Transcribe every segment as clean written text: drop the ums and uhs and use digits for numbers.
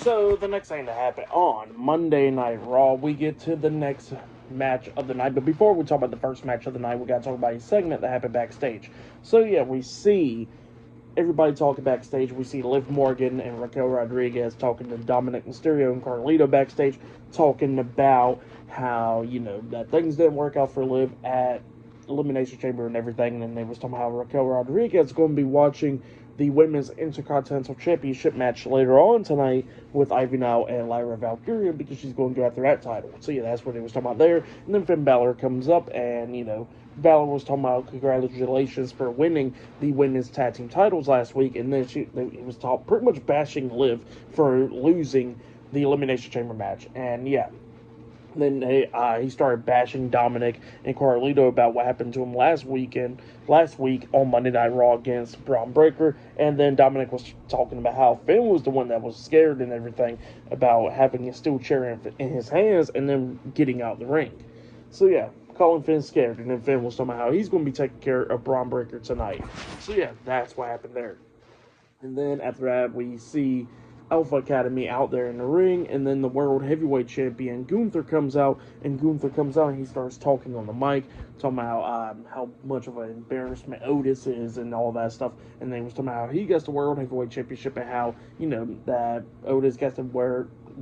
So the next thing to happen on Monday Night Raw, we get to the next match of the night. But before we talk about the first match of the night, we got to talk about a segment that happened backstage. So yeah, we see everybody talking backstage. We see Liv Morgan and Raquel Rodriguez talking to Dominic Mysterio and Carlito backstage, talking about how, that things didn't work out for Liv at Elimination Chamber and everything. And then they was talking about how Raquel Rodriguez is going to be watching the Women's Intercontinental Championship match later on tonight with Ivy Now and Lyra Valkyria because she's going to go after that title. So yeah, that's what they was talking about there. And then Finn Balor comes up and, Balor was talking about congratulations for winning the women's tag team titles last week, and then he was pretty much bashing Liv for losing the Elimination Chamber match. And yeah, then he started bashing Dominic and Carlito about what happened to him last week on Monday Night Raw against Braun Breaker. And then Dominic was talking about how Finn was the one that was scared and everything about having a steel chair in his hands and then getting out the ring. So yeah, calling Finn scared. And then Finn was talking about how he's going to be taking care of Braun Breaker tonight. So yeah, that's what happened there. And then after that, we see Alpha Academy out there in the ring, and then the World Heavyweight Champion Gunther comes out, and he starts talking on the mic, talking about how much of an embarrassment Otis is and all that stuff, and then he was talking about how he gets the World Heavyweight Championship and how, that Otis gets to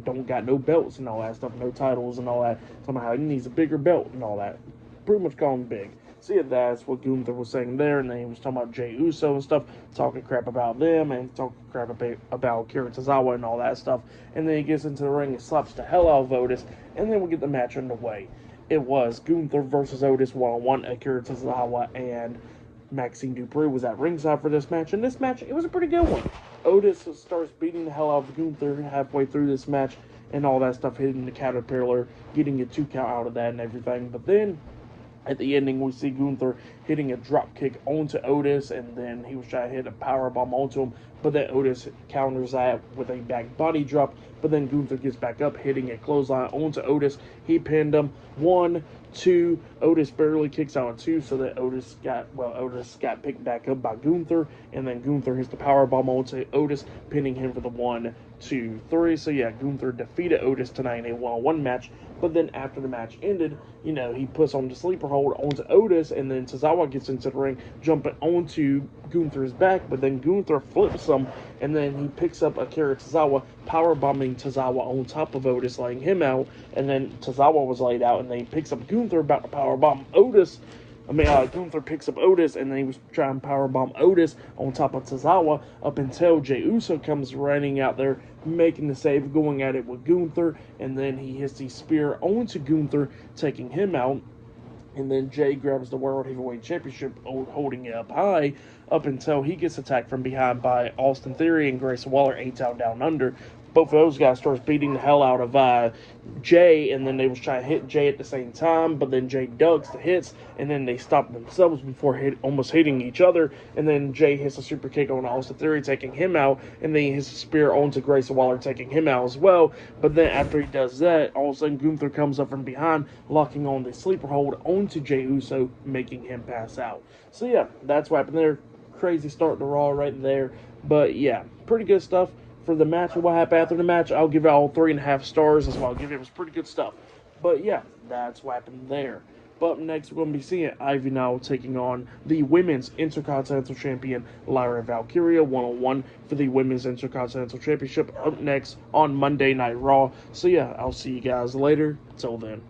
don't got no belts and all that stuff, no titles and all that, talking about how he needs a bigger belt and all that, pretty much calling big. So yeah, that's what Gunther was saying there, and then he was talking about Jey Uso and stuff, talking crap about them, and talking crap about Akira Tozawa and all that stuff. And then he gets into the ring and slaps the hell out of Otis, and then we get the match underway. It was Gunther versus Otis one-on-one. Akira Tozawa and Maxxine Dupri was at ringside for this match, and this match, it was a pretty good one. Otis starts beating the hell out of Gunther halfway through this match, and all that stuff, hitting the caterpillar, getting a 2 count out of that and everything, but then at the ending, we see Gunther hitting a drop kick onto Otis, and then he was trying to hit a power bomb onto him, but then Otis counters that with a back body drop, but then Gunther gets back up, hitting a clothesline onto Otis. He pinned him. 1, 2, Otis barely kicks out at 2, so that Otis got picked back up by Gunther, and then Gunther hits the power bomb onto Otis, pinning him for the 1, 2, 3. So yeah, Gunther defeated Otis tonight in a one-on-one match. But then after the match ended, he puts on the sleeper hold onto Otis, and then Tozawa gets into the ring, jumping onto Gunther's back, but then Gunther flips him, and then he picks up Akira Tozawa, powerbombing Tozawa on top of Otis, laying him out, and then Tozawa was laid out, and then he picks up Gunther, about to powerbomb Otis. Gunther picks up Otis, and then he was trying to powerbomb Otis on top of Tozawa up until Jey Uso comes running out there, making the save, going at it with Gunther, and then he hits the spear onto Gunther, taking him out. And then Jey grabs the World Heavyweight Championship, holding it up high, up until he gets attacked from behind by Austin Theory and Grayson Waller, A-Town Down Under. Both of those guys starts beating the hell out of Jey, and then they was trying to hit Jey at the same time, but then Jey ducks the hits, and then they stop themselves before almost hitting each other, and then Jey hits a super kick on Austin Theory, taking him out, and then he hits a spear onto Grayson Waller, taking him out as well. But then after he does that, all of a sudden Gunther comes up from behind, locking on the sleeper hold onto Jey Uso, making him pass out. So yeah, that's what happened there. Crazy start to Raw right there, but yeah, pretty good stuff. For the match and what happened after the match, I'll give it all 3.5 stars. That's what I'll give it. It was pretty good stuff. But yeah, that's what happened there. But up next, we're going to be seeing Ivy Now taking on the Women's Intercontinental Champion, Lyra Valkyria, one-on-one for the Women's Intercontinental Championship up next on Monday Night Raw. So yeah, I'll see you guys later. Till then.